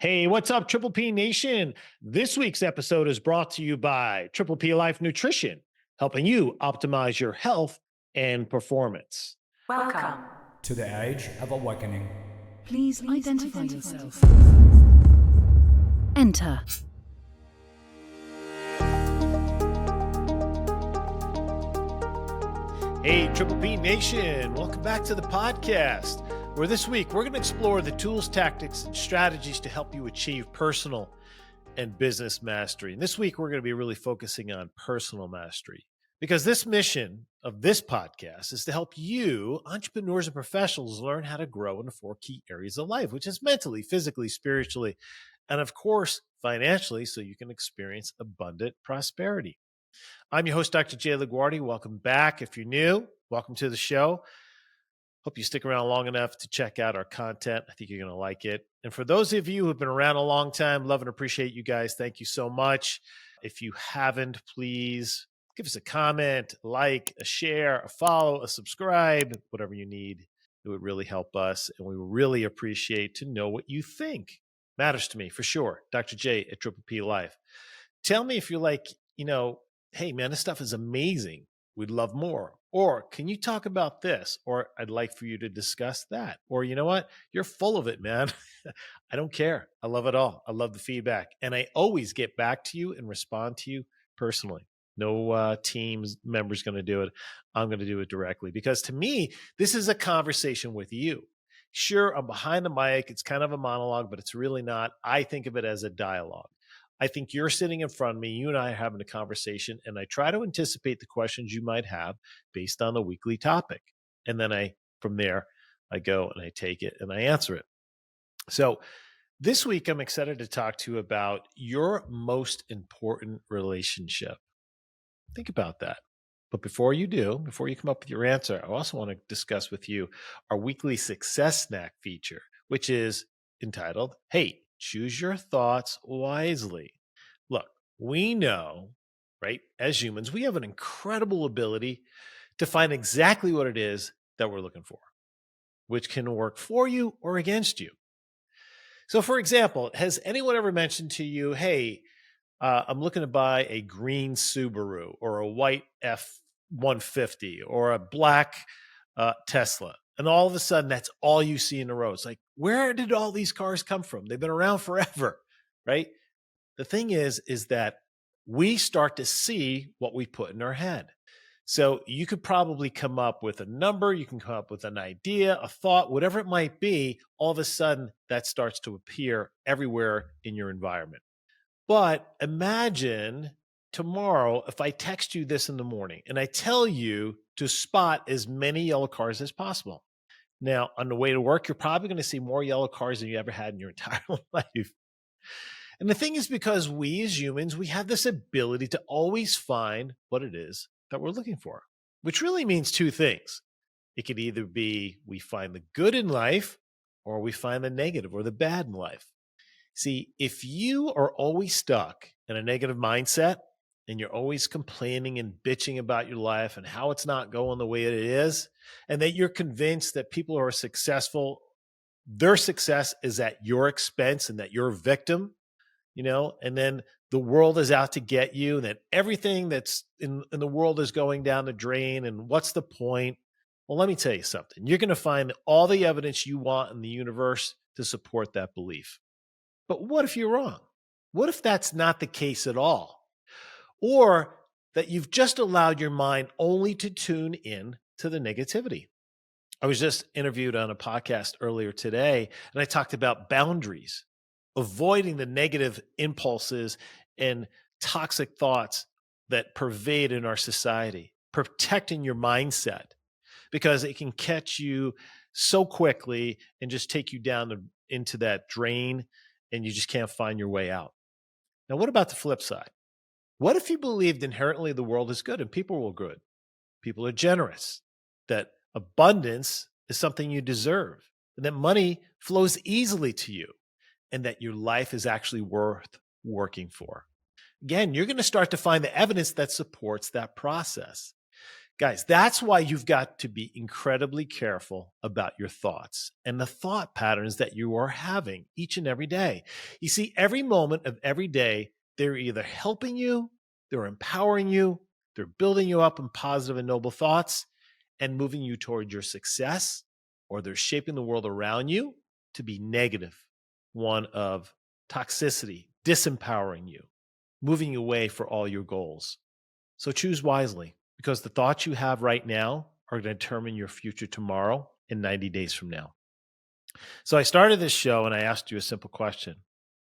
Hey, what's up, Triple P Nation? This week's episode is brought to you by Triple P Life Nutrition, helping you optimize your health and performance. Welcome to the Age of Awakening. Please identify yourself. Enter. Hey, Triple P Nation, welcome back to the podcast, where this week we're going to explore the tools, tactics, and strategies to help you achieve personal and business mastery. And this week we're going to be really focusing on personal mastery, because this mission of this podcast is to help you, entrepreneurs and professionals, learn how to grow in the 4 key areas of life, which is mentally, physically, spiritually, and of course, financially, so you can experience abundant prosperity. I'm your host, Dr. Jay LaGuardia. Welcome back. If you're new, welcome to the show. Hope you stick around long enough to check out our content. I think you're going to like it. And for those of you who have been around a long time, love and appreciate you guys. Thank you so much. If you haven't, please give us a comment, like, a share, a follow, a subscribe, whatever you need. It would really help us. And we really appreciate to know what you think. Matters to me for sure. Dr. J at Triple P Life. Tell me if you're like, hey man, this stuff is amazing. We'd love more. Or can you talk about this? Or I'd like for you to discuss that. Or you know what? You're full of it, man. I don't care. I love it all. I love the feedback. And I always get back to you and respond to you personally. No teams members going to do it. I'm going to do it directly, because to me, this is a conversation with you. Sure, I'm behind the mic. It's kind of a monologue, but it's really not. I think of it as a dialogue. I think you're sitting in front of me, you and I are having a conversation, and I try to anticipate the questions you might have based on the weekly topic. And then from there, I go and I take it and I answer it. So this week, I'm excited to talk to you about your most important relationship. Think about that. But before you come up with your answer, I also want to discuss with you our weekly success snack feature, which is entitled, Hey, Choose Your Thoughts Wisely. Look, we know, right, as humans, we have an incredible ability to find exactly what it is that we're looking for, which can work for you or against you. So, for example, has anyone ever mentioned to you, hey, I'm looking to buy a green Subaru or a white F-150 or a black Tesla? And all of a sudden, that's all you see in the road. It's like, where did all these cars come from? They've been around forever, right? The thing is that we start to see what we put in our head. So you could probably come up with a number, you can come up with an idea, a thought, whatever it might be. All of a sudden, that starts to appear everywhere in your environment. But imagine tomorrow if I text you this in the morning and I tell you to spot as many yellow cars as possible. Now, on the way to work, you're probably going to see more yellow cars than you ever had in your entire life. And the thing is, because we as humans, we have this ability to always find what it is that we're looking for, which really means 2 things. It could either be we find the good in life, or we find the negative or the bad in life. See, if you are always stuck in a negative mindset and you're always complaining and bitching about your life and how it's not going the way it is, and that you're convinced that people who are successful, their success is at your expense and that you're a victim, and then the world is out to get you, and that everything that's in the world is going down the drain, and what's the point? Well, let me tell you something. You're going to find all the evidence you want in the universe to support that belief. But what if you're wrong? What if that's not the case at all? Or that you've just allowed your mind only to tune in to the negativity? I was just interviewed on a podcast earlier today, and I talked about boundaries, avoiding the negative impulses and toxic thoughts that pervade in our society, protecting your mindset, because it can catch you so quickly and just take you down into that drain, and you just can't find your way out. Now, what about the flip side? What if you believed inherently the world is good and people are good? People are generous, that abundance is something you deserve, and that money flows easily to you, and that your life is actually worth working for. Again, you're going to start to find the evidence that supports that process. Guys, that's why you've got to be incredibly careful about your thoughts and the thought patterns that you are having each and every day. You see, every moment of every day, they're either helping you, they're empowering you, they're building you up in positive and noble thoughts and moving you toward your success, or they're shaping the world around you to be negative, one of toxicity, disempowering you, moving you away for all your goals. So choose wisely, because the thoughts you have right now are going to determine your future tomorrow and 90 days from now. So I started this show and I asked you a simple question.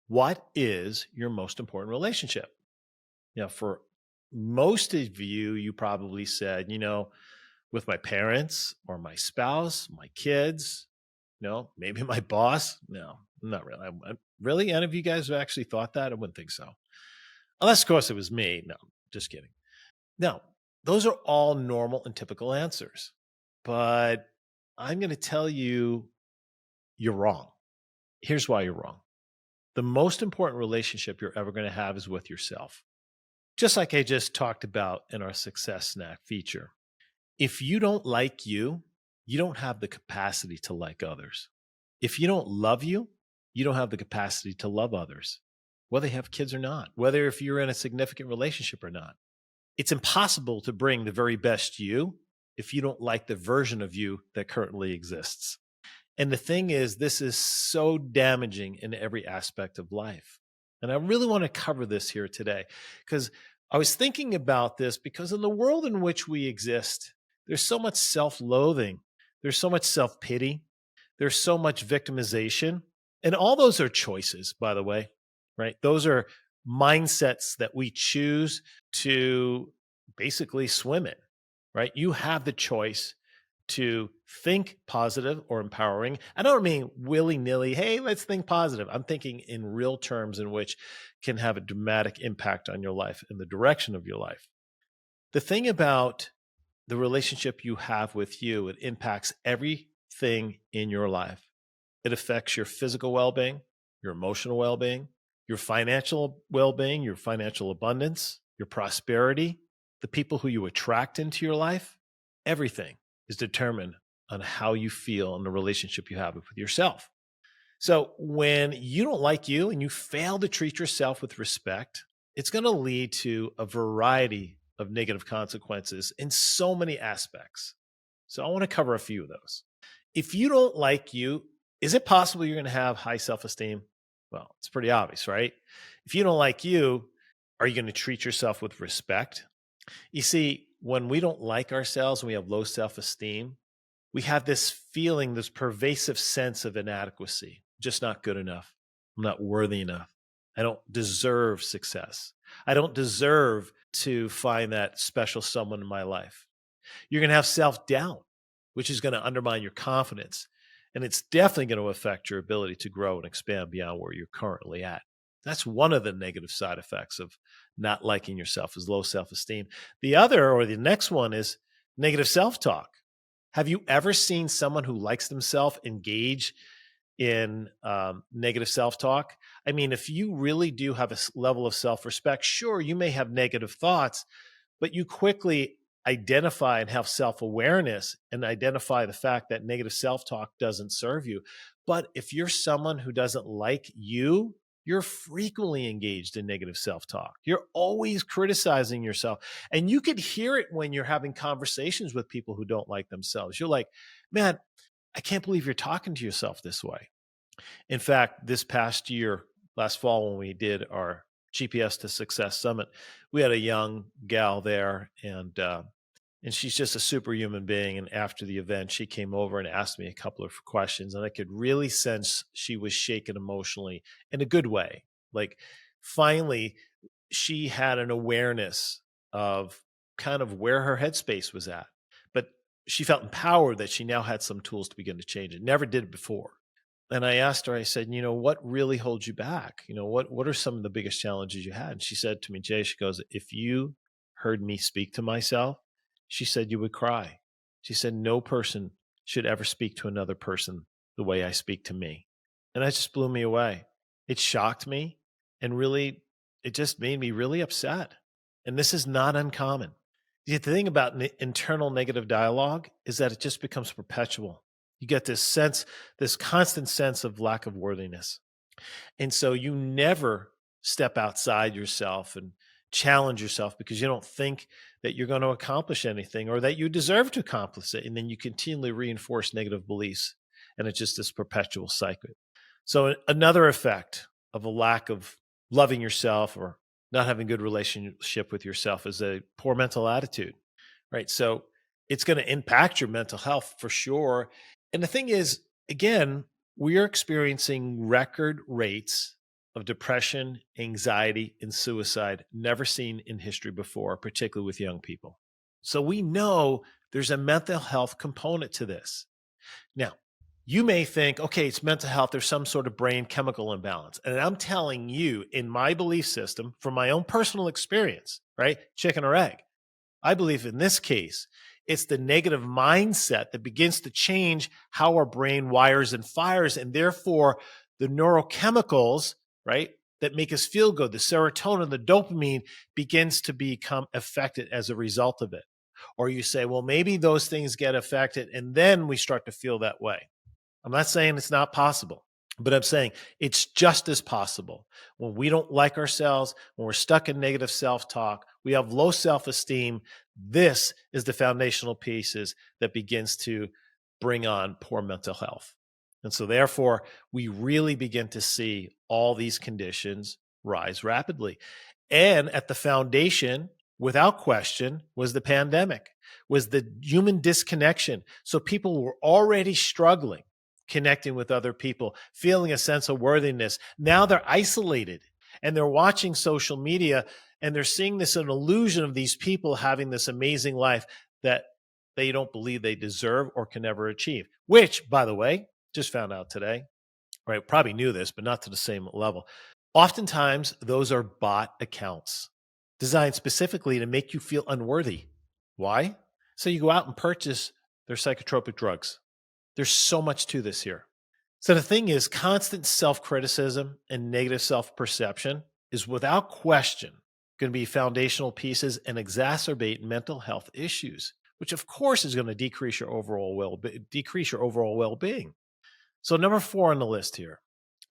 What is your most important relationship? For most of you, you probably said, with my parents or my spouse, my kids, maybe my boss. No, not really. Really? Any of you guys have actually thought that? I wouldn't think so. Unless, of course, it was me. No, just kidding. Now, those are all normal and typical answers, but I'm going to tell you, you're wrong. Here's why you're wrong. The most important relationship you're ever going to have is with yourself. Just like I just talked about in our Success Snack feature. If you don't like you, you don't have the capacity to like others. If you don't love you, you don't have the capacity to love others, whether you have kids or not, whether if you're in a significant relationship or not. It's impossible to bring the very best you if you don't like the version of you that currently exists. And the thing is, this is so damaging in every aspect of life. And I really want to cover this here today because I was thinking about this because in the world in which we exist, there's so much self-loathing. There's so much self-pity. There's so much victimization. And all those are choices, by the way, right? Those are mindsets that we choose to basically swim in, right? You have the choice to think positive or empowering. I don't mean willy-nilly, hey, let's think positive. I'm thinking in real terms in which can have a dramatic impact on your life and the direction of your life. The thing about the relationship you have with you, it impacts everything in your life. It affects your physical well-being, your emotional well-being, your financial well-being, your financial abundance, your prosperity, the people who you attract into your life. Everything is determined on how you feel and the relationship you have with yourself. So when you don't like you and you fail to treat yourself with respect, it's going to lead to a variety of negative consequences in so many aspects. So I want to cover a few of those. If you don't like you, is it possible you're going to have high self-esteem? Well, it's pretty obvious, right? If you don't like you, are you going to treat yourself with respect? You see, when we don't like ourselves and we have low self-esteem, we have this feeling, this pervasive sense of inadequacy. Just not good enough. I'm not worthy enough. I don't deserve success. I don't deserve to find that special someone in my life. You're going to have self-doubt, which is going to undermine your confidence. And it's definitely going to affect your ability to grow and expand beyond where you're currently at. That's one of the negative side effects of not liking yourself is low self-esteem. The other, or the next one, is negative self-talk. Have you ever seen someone who likes themselves engage in negative self-talk? I mean, if you really do have a level of self-respect, sure, you may have negative thoughts, but you quickly identify and have self-awareness and identify the fact that negative self-talk doesn't serve you. But if you're someone who doesn't like you, you're frequently engaged in negative self-talk. You're always criticizing yourself. And you could hear it when you're having conversations with people who don't like themselves. You're like, man, I can't believe you're talking to yourself this way. In fact, this past year, last fall, when we did our GPS to Success Summit, we had a young gal there, and she's just a superhuman being. And after the event, she came over and asked me a couple of questions, and I could really sense she was shaken emotionally in a good way. Like, finally, she had an awareness of kind of where her headspace was at, but she felt empowered that she now had some tools to begin to change it. Never did it before. And I asked her, I said, what really holds you back? What are some of the biggest challenges you had? And she said to me, Jay, she goes, if you heard me speak to myself, she said, you would cry. She said, no person should ever speak to another person the way I speak to me. And that just blew me away. It shocked me. And really, it just made me really upset. And this is not uncommon. The thing about internal negative dialogue is that it just becomes perpetual. You get this sense, this constant sense of lack of worthiness. And so you never step outside yourself and challenge yourself because you don't think that you're going to accomplish anything or that you deserve to accomplish it. And then you continually reinforce negative beliefs. And it's just this perpetual cycle. So another effect of a lack of loving yourself or not having good relationship with yourself is a poor mental attitude, right? So it's going to impact your mental health for sure. And the thing is, again, we are experiencing record rates of depression, anxiety, and suicide never seen in history before, particularly with young people. So we know there's a mental health component to this. Now, you may think, okay, it's mental health. There's some sort of brain chemical imbalance. And I'm telling you, in my belief system, from my own personal experience, right? Chicken or egg. I believe in this case, it's the negative mindset that begins to change how our brain wires and fires. And therefore, the neurochemicals, right, that make us feel good, the serotonin, the dopamine, begins to become affected as a result of it. Or you say, well, maybe those things get affected and then we start to feel that way. I'm not saying it's not possible, but I'm saying it's just as possible. When we don't like ourselves, when we're stuck in negative self-talk, we have low self-esteem, this is the foundational pieces that begins to bring on poor mental health. And so therefore, we really begin to see all these conditions rise rapidly. And at the foundation, without question, was the pandemic, was the human disconnection. So people were already struggling, connecting with other people, feeling a sense of worthiness. Now they're isolated and they're watching social media and they're seeing this an illusion of these people having this amazing life that they don't believe they deserve or can ever achieve, which, by the way, just found out today, right? Probably knew this, but not to the same level. Oftentimes, those are bot accounts designed specifically to make you feel unworthy. Why? So you go out and purchase their psychotropic drugs. There's so much to this here. So the thing is, constant self-criticism and negative self-perception is without question going to be foundational pieces and exacerbate mental health issues, which of course is going to decrease your overall well-being. So number 4 on the list here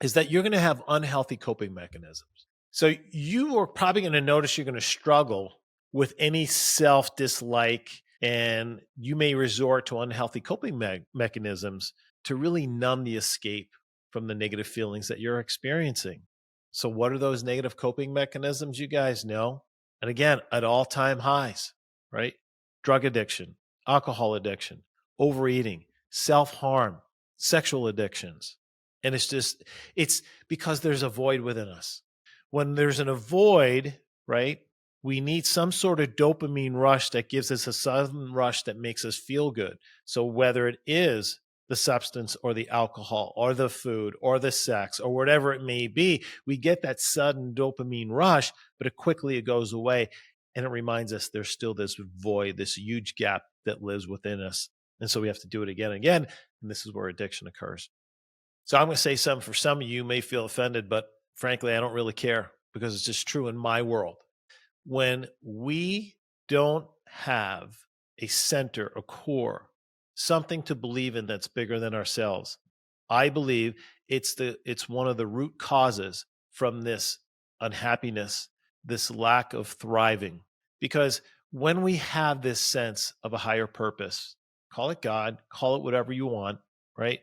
is that you're going to have unhealthy coping mechanisms. So you are probably going to notice you're going to struggle with any self-dislike, and you may resort to unhealthy coping mechanisms to really numb the escape from the negative feelings that you're experiencing. So what are those negative coping mechanisms? You guys know. And again, at all-time highs, right? Drug addiction, alcohol addiction, overeating, self-harm, sexual addictions. And it's because there's a void within us. When there's a void, right, we need some sort of dopamine rush that gives us a sudden rush that makes us feel good. So whether it is the substance or the alcohol or the food or the sex or whatever it may be, we get that sudden dopamine rush, but it quickly goes away. And it reminds us there's still this void, this huge gap that lives within us. And so we have to do it again and again. And this is where addiction occurs. So I'm going to say something for some of you may feel offended, but frankly, I don't really care because it's just true in my world. When we don't have a center, a core, something to believe in that's bigger than ourselves, I believe it's one of the root causes from this unhappiness, this lack of thriving. Because when we have this sense of a higher purpose, call it God, call it whatever you want, right?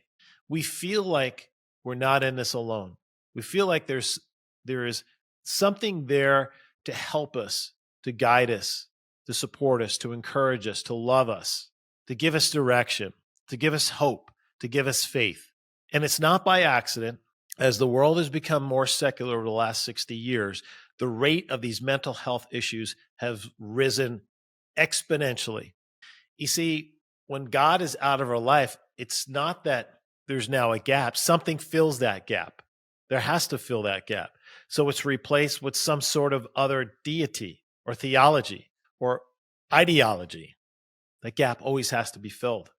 We feel like we're not in this alone. We feel like there is something there to help us, to guide us, to support us, to encourage us, to love us, to give us direction, to give us hope, to give us faith. And it's not by accident. As the world has become more secular over the last 60 years, the rate of these mental health issues have risen exponentially. You see, when God is out of our life, it's not that there's now a gap. Something fills that gap. There has to fill that gap. So it's replaced with some sort of other deity or theology or ideology. That gap always has to be filled.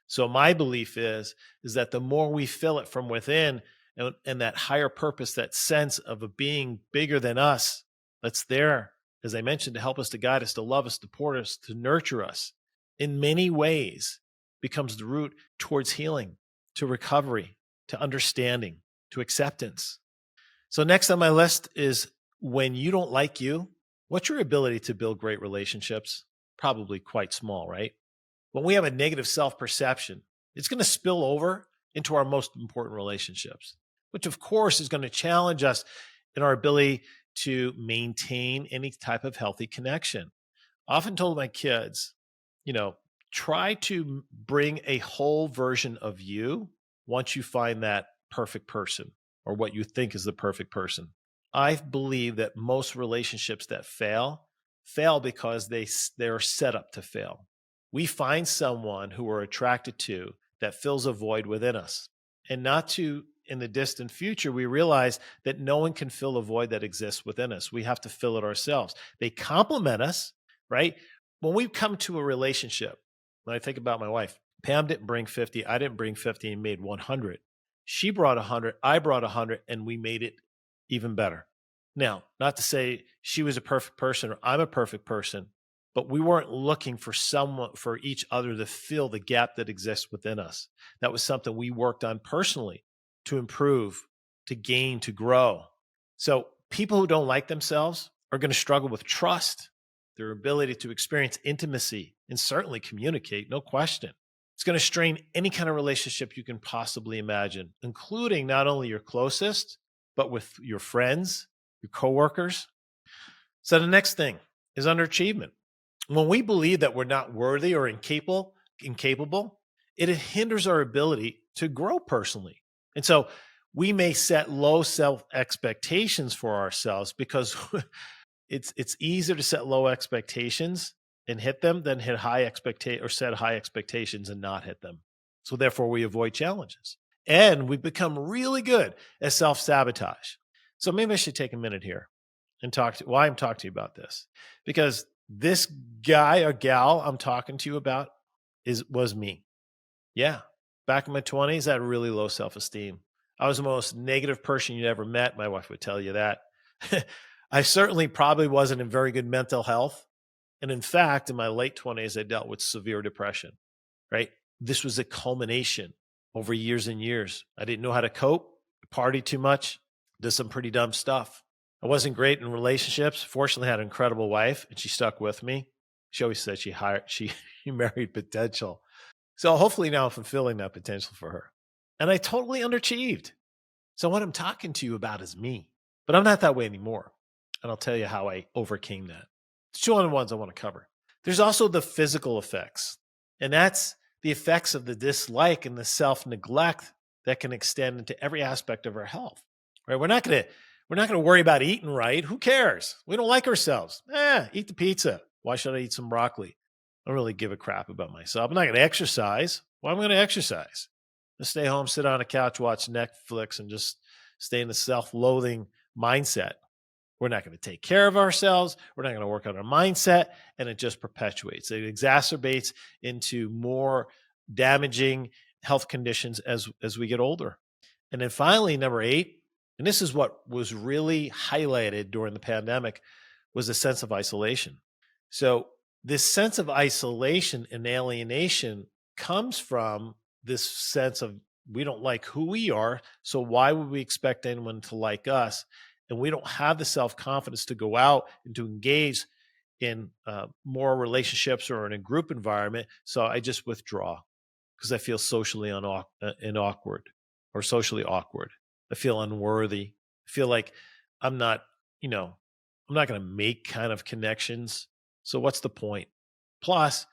So my belief is that the more we fill it from within and that higher purpose, that sense of a being bigger than us that's there as I mentioned, to help us, to guide us, to love us, to support us, to nurture us in many ways, becomes the route towards healing, to recovery, to understanding, to acceptance. So next on my list is, when you don't like you, what's your ability to build great relationships? Probably quite small, right? When we have a negative self-perception, it's going to spill over into our most important relationships, which of course is going to challenge us in our ability to maintain any type of healthy connection. I often told my kids, try to bring a whole version of you once you find that perfect person, or what you think is the perfect person. I believe that most relationships that fail because they're set up to fail. We find someone who we're attracted to that fills a void within us. And not to, in the distant future, we realize that no one can fill a void that exists within us. We have to fill it ourselves. They complement us, right? When we come to a relationship, when I think about my wife, Pam didn't bring 50, I didn't bring 50 and made 100. She brought 100, I brought 100, and we made it even better. Now, not to say she was a perfect person or I'm a perfect person, but we weren't looking for each other to fill the gap that exists within us. That was something we worked on personally to improve, to gain, to grow. So people who don't like themselves are going to struggle with trust, their ability to experience intimacy, and certainly communicate, no question. It's going to strain any kind of relationship you can possibly imagine, including not only your closest, but with your friends, your coworkers. So the next thing is underachievement. When we believe that we're not worthy or incapable, it hinders our ability to grow personally. And so we may set low self-expectations for ourselves because it's easier to set low expectations and hit them than set high expectations and not hit them. So therefore we avoid challenges. And we've become really good at self-sabotage. So maybe I should take a minute here and why I'm talking to you about this. Because this guy or gal I'm talking to you about was me. Yeah. Back in my 20s, I had really low self-esteem. I was the most negative person you'd ever met. My wife would tell you that. I certainly probably wasn't in very good mental health. And in fact, in my late 20s, I dealt with severe depression, right? This was a culmination over years and years. I didn't know how to cope, partied too much, did some pretty dumb stuff. I wasn't great in relationships. Fortunately, I had an incredible wife, and she stuck with me. She always said she married potential. So hopefully now I'm fulfilling that potential for her. And I totally underachieved. So what I'm talking to you about is me. But I'm not that way anymore. And I'll tell you how I overcame that. There's two other ones I want to cover. There's also the physical effects. And that's the effects of the dislike and the self-neglect that can extend into every aspect of our health. Right? We're not going to worry about eating right. Who cares? We don't like ourselves. Eat the pizza. Why should I eat some broccoli? I don't really give a crap about myself. I'm not going to exercise. Why am I going to exercise? Just stay home, sit on a couch, watch Netflix, and just stay in the self-loathing mindset. We're not going to take care of ourselves. We're not going to work on our mindset, and it just perpetuates. It exacerbates into more damaging health conditions as we get older. And then finally, number 8, and this is what was really highlighted during the pandemic, was a sense of isolation. So this sense of isolation and alienation comes from this sense of we don't like who we are, so why would we expect anyone to like us? And we don't have the self-confidence to go out and to engage in more relationships or in a group environment. So I just withdraw because I feel socially awkward or socially awkward. I feel unworthy. I feel like I'm not going to make kind of connections. So what's the point? Plus,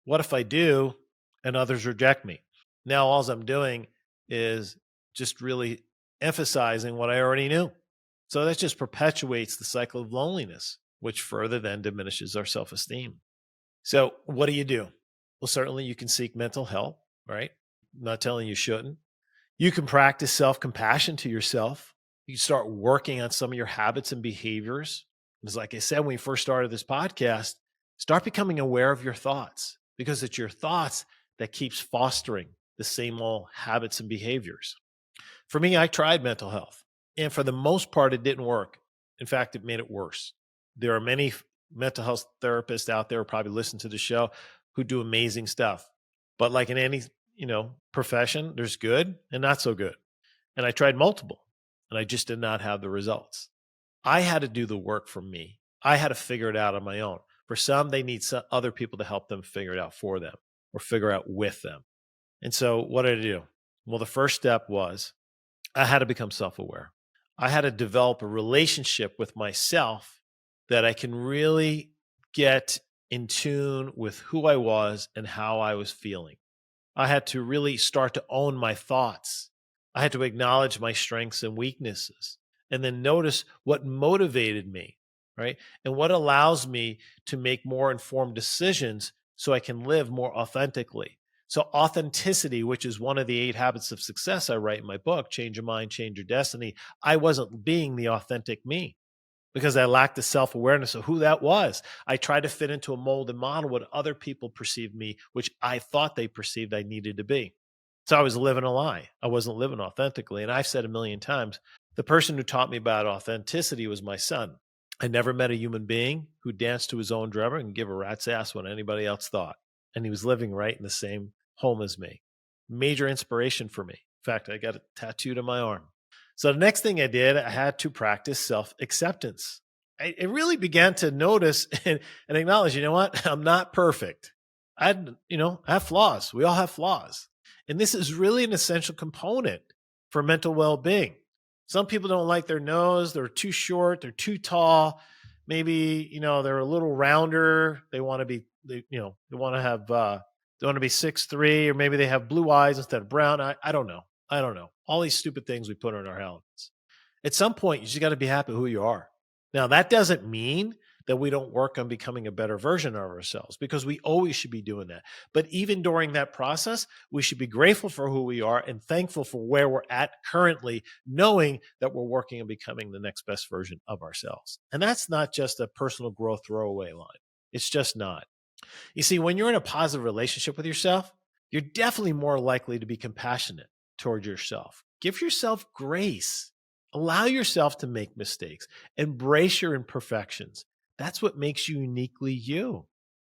what if I do and others reject me? Now all I'm doing is just really emphasizing what I already knew. So that just perpetuates the cycle of loneliness, which further then diminishes our self-esteem. So what do? Well, certainly you can seek mental help, right? I'm not telling you shouldn't. You can practice self-compassion to yourself. You can start working on some of your habits and behaviors. It's like I said when we first started this podcast, start becoming aware of your thoughts, because it's your thoughts that keeps fostering the same old habits and behaviors. For me, I tried mental health. And for the most part, it didn't work. In fact, it made it worse. There are many mental health therapists out there who probably listen to the show who do amazing stuff. But like in any, profession, there's good and not so good. And I tried multiple and I just did not have the results. I had to do the work for me. I had to figure it out on my own. For some, they need other people to help them figure it out for them or figure out with them. And so what did I do? Well, the first step was I had to become self-aware. I had to develop a relationship with myself that I can really get in tune with who I was and how I was feeling. I had to really start to own my thoughts. I had to acknowledge my strengths and weaknesses and then notice what motivated me, right? And what allows me to make more informed decisions so I can live more authentically. So authenticity, which is one of the 8 habits of success I write in my book, Change Your Mind, Change Your Destiny. I wasn't being the authentic me because I lacked the self-awareness of who that was. I tried to fit into a mold and model what other people perceived me, which I thought they perceived I needed to be. So I was living a lie. I wasn't living authentically. And I've said a million times, the person who taught me about authenticity was my son. I never met a human being who danced to his own drummer and give a rat's ass what anybody else thought. And he was living right in the same home as me. Major inspiration for me. In fact, I got it tattooed on my arm. So the next thing I did, I had to practice self-acceptance. I really began to notice and acknowledge, you know what? I'm not perfect. I have flaws. We all have flaws. And this is really an essential component for mental well-being. Some people don't like their nose. They're too short. They're too tall. Maybe, they're a little rounder. They want to be, they want to have, they want to be 6'3", or maybe they have blue eyes instead of brown. I don't know. I don't know. All these stupid things we put on our helmets. At some point, you just got to be happy who you are. Now, that doesn't mean that we don't work on becoming a better version of ourselves, because we always should be doing that. But even during that process, we should be grateful for who we are and thankful for where we're at currently, knowing that we're working on becoming the next best version of ourselves. And that's not just a personal growth throwaway line. It's just not. You see, when you're in a positive relationship with yourself, you're definitely more likely to be compassionate toward yourself. Give yourself grace. Allow yourself to make mistakes. Embrace your imperfections. That's what makes you uniquely you.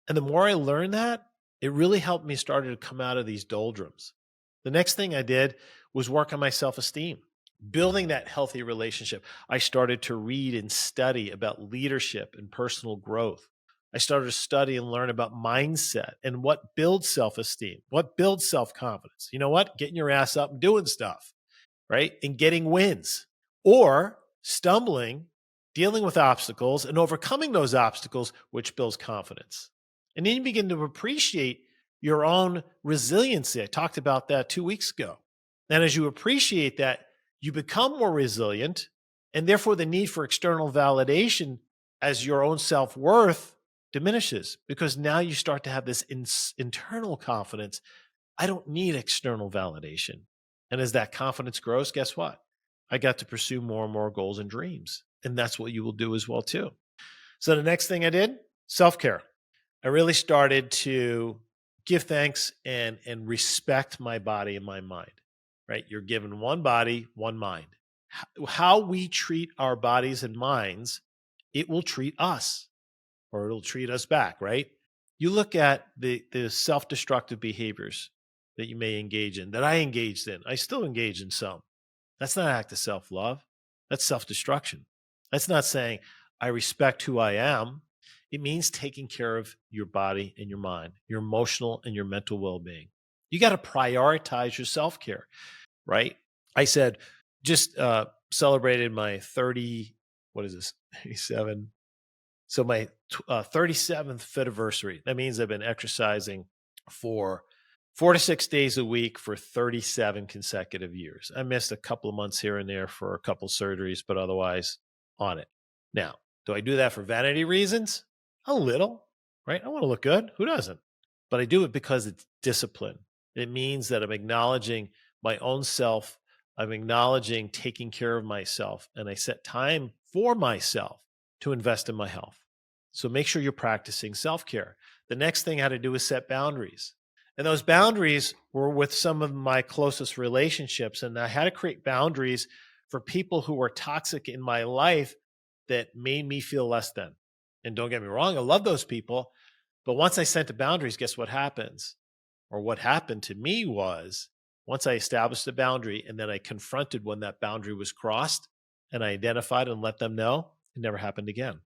And the more I learned that, it really helped me start to come out of these doldrums. The next thing I did was work on my self-esteem, building that healthy relationship. I started to read and study about leadership and personal growth. I started to study and learn about mindset and what builds self-esteem, what builds self-confidence. You know what? Getting your ass up and doing stuff, right? And getting wins, or stumbling, dealing with obstacles and overcoming those obstacles, which builds confidence. And then you begin to appreciate your own resiliency. I talked about that 2 weeks ago. And as you appreciate that, you become more resilient, and therefore the need for external validation as your own self-worth diminishes, because now you start to have this internal confidence. I don't need external validation. And as that confidence grows, guess what? I got to pursue more and more goals and dreams. And that's what you will do as well too. So the next thing I did, self-care. I really started to give thanks and respect my body and my mind, right? You're given one body, one mind. How we treat our bodies and minds, it will treat us, or it'll treat us back, right? You look at the self-destructive behaviors that you may engage in, that I engaged in. I still engage in some. That's not an act of self-love. That's self-destruction. That's not saying I respect who I am. It means taking care of your body and your mind, your emotional and your mental well-being. You got to prioritize your self-care, right? I said, just celebrated my 37. So my 37th fit anniversary. That means I've been exercising for 4 to 6 days a week for 37 consecutive years. I missed a couple of months here and there for a couple of surgeries, but otherwise on it. Now, do I do that for vanity reasons? A little, right? I want to look good. Who doesn't? But I do it because it's discipline. It means that I'm acknowledging my own self. I'm acknowledging taking care of myself, and I set time for myself to invest in my health. So make sure you're practicing self-care. The next thing I had to do is set boundaries. And those boundaries were with some of my closest relationships. And I had to create boundaries for people who were toxic in my life that made me feel less than. And don't get me wrong, I love those people. But once I set the boundaries, guess what happens? Or what happened to me was once I established the boundary and then I confronted when that boundary was crossed and I identified and let them know, it never happened again.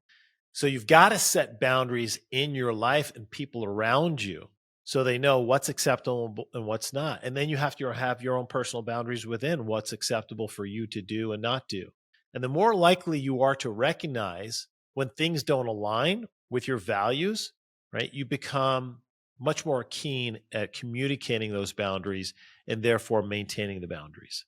So you've got to set boundaries in your life and people around you so they know what's acceptable and what's not. And then you have to have your own personal boundaries within what's acceptable for you to do and not do. And the more likely you are to recognize when things don't align with your values, right, you become much more keen at communicating those boundaries and therefore maintaining the boundaries.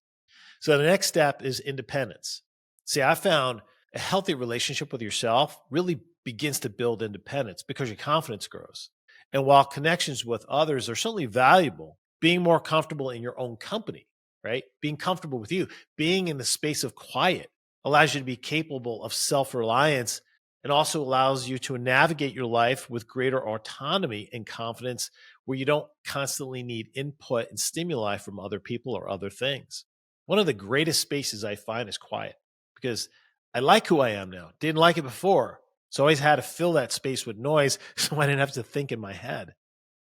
So the next step is independence. See, I found a healthy relationship with yourself really begins to build independence because your confidence grows. And while connections with others are certainly valuable, being more comfortable in your own company, right? Being comfortable with you, being in the space of quiet allows you to be capable of self-reliance and also allows you to navigate your life with greater autonomy and confidence where you don't constantly need input and stimuli from other people or other things. One of the greatest spaces I find is quiet because I like who I am now. Didn't like it before. So I always had to fill that space with noise so I didn't have to think in my head.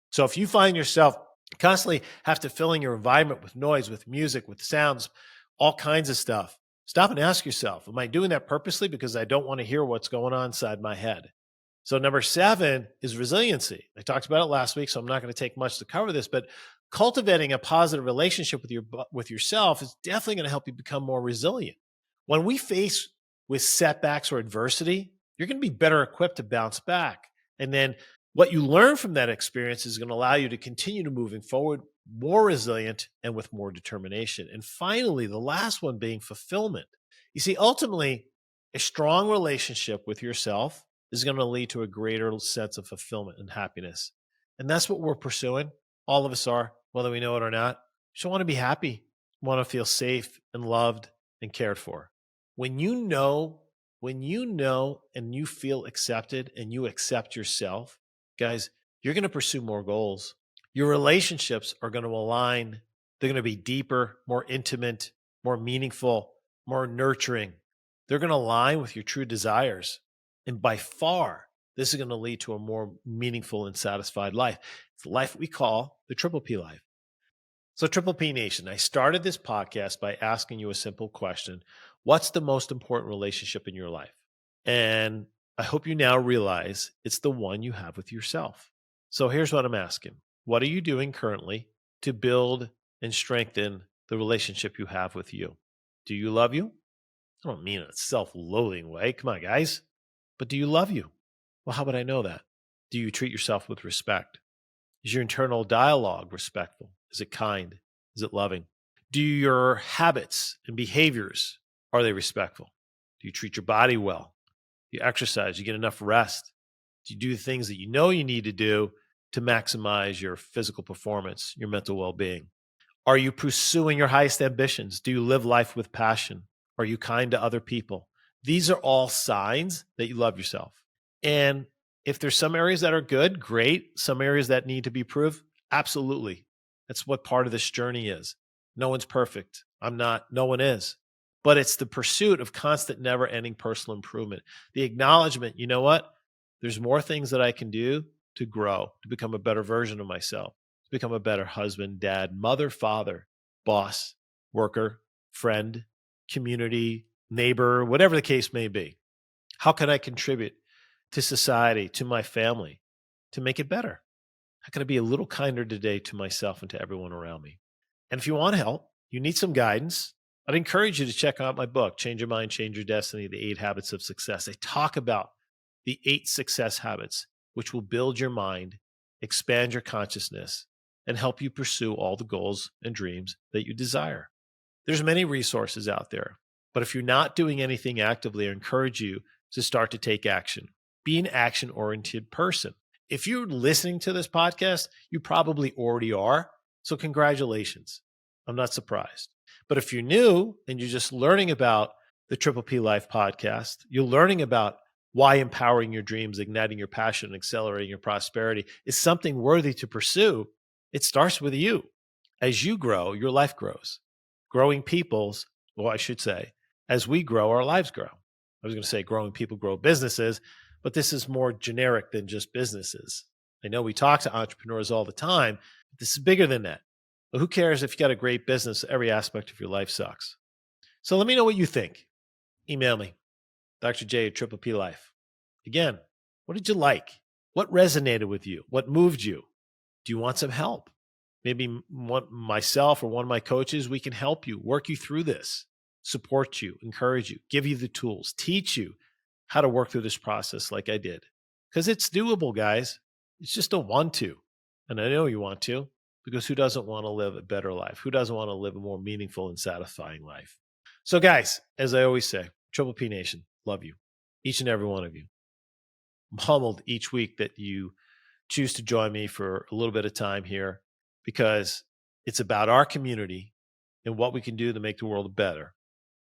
So if you find yourself constantly have to fill in your environment with noise, with music, with sounds, all kinds of stuff, stop and ask yourself, am I doing that purposely because I don't want to hear what's going on inside my head? So number 7 is resiliency. I talked about it last week, so I'm not going to take much to cover this, but cultivating a positive relationship with yourself is definitely going to help you become more resilient. When we face with setbacks or adversity, you're going to be better equipped to bounce back. And then what you learn from that experience is going to allow you to continue to moving forward more resilient and with more determination. And finally, the last one being fulfillment. You see, ultimately, a strong relationship with yourself is going to lead to a greater sense of fulfillment and happiness. And that's what we're pursuing. All of us are, whether we know it or not. We just want to be happy, want to feel safe and loved and cared for. When you know and you feel accepted and you accept yourself, guys, you're going to pursue more goals. Your relationships are going to align. They're going to be deeper, more intimate, more meaningful, more nurturing. They're going to align with your true desires. And by far, this is going to lead to a more meaningful and satisfied life. It's the life we call the Triple P life. So Triple P Nation, I started this podcast by asking you a simple question. What's the most important relationship in your life? And I hope you now realize it's the one you have with yourself. So here's what I'm asking. What are you doing currently to build and strengthen the relationship you have with you? Do you love you? I don't mean in a self-loathing way. Come on, guys. But do you love you? Well, how would I know that? Do you treat yourself with respect? Is your internal dialogue respectful? Is it kind? Is it loving? Do your habits and behaviors, are they respectful? Do you treat your body well? Do you exercise? Do you get enough rest? Do you do the things that you know you need to do to maximize your physical performance, your mental well-being? Are you pursuing your highest ambitions? Do you live life with passion? Are you kind to other people? These are all signs that you love yourself. And if there's some areas that are good, great. Some areas that need to be improved, absolutely. That's what part of this journey is. No one's perfect. I'm not. No one is. But it's the pursuit of constant, never-ending personal improvement. The acknowledgement, you know what? There's more things that I can do to grow, to become a better version of myself, to become a better husband, dad, mother, father, boss, worker, friend, community, neighbor, whatever the case may be. How can I contribute to society, to my family, to make it better? How can I be a little kinder today to myself and to everyone around me? And if you want help, you need some guidance, I'd encourage you to check out my book, Change Your Mind, Change Your Destiny, The 8 Habits of Success. I talk about the 8 success habits, which will build your mind, expand your consciousness, and help you pursue all the goals and dreams that you desire. There's many resources out there, but if you're not doing anything actively, I encourage you to start to take action. Be an action-oriented person. If you're listening to this podcast, you probably already are, so congratulations. I'm not surprised. But if you're new and you're just learning about the Triple P Life podcast, you're learning about why empowering your dreams, igniting your passion, and accelerating your prosperity is something worthy to pursue. It starts with you. As you grow, your life grows. Growing people's, well, I should say, as we grow, our lives grow. I was going to say growing people grow businesses, but this is more generic than just businesses. I know we talk to entrepreneurs all the time, but this is bigger than that. But who cares if you got a great business? Every aspect of your life sucks. So let me know what you think. Email me, drjay at Triple P Life. Again, what did you like? What resonated with you? What moved you? Do you want some help? Maybe myself or one of my coaches, we can help you, work you through this, support you, encourage you, give you the tools, teach you how to work through this process like I did. Because it's doable, guys. It's just a want to. And I know you want to, because who doesn't want to live a better life? Who doesn't want to live a more meaningful and satisfying life? So guys, as I always say, Triple P Nation, love you, each and every one of you. I'm humbled each week that you choose to join me for a little bit of time here, because it's about our community and what we can do to make the world better,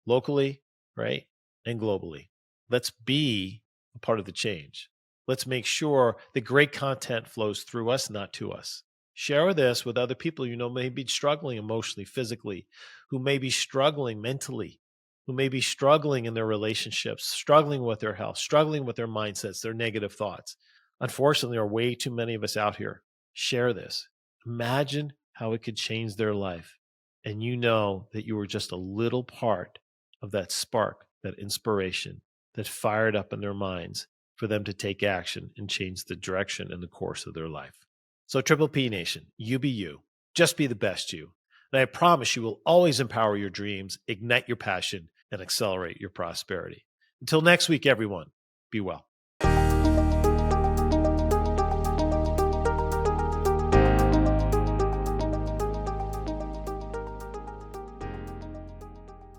locally, right, and globally. Let's be a part of the change. Let's make sure that great content flows through us, not to us. Share this with other people you know may be struggling emotionally, physically, who may be struggling mentally, who may be struggling in their relationships, struggling with their health, struggling with their mindsets, their negative thoughts. Unfortunately, there are way too many of us out here. Share this. Imagine how it could change their life. And you know that you were just a little part of that spark, that inspiration that fired up in their minds for them to take action and change the direction and the course of their life. So Triple P Nation, you be you. Just be the best you. And I promise you will always empower your dreams, ignite your passion, and accelerate your prosperity. Until next week, everyone, be well.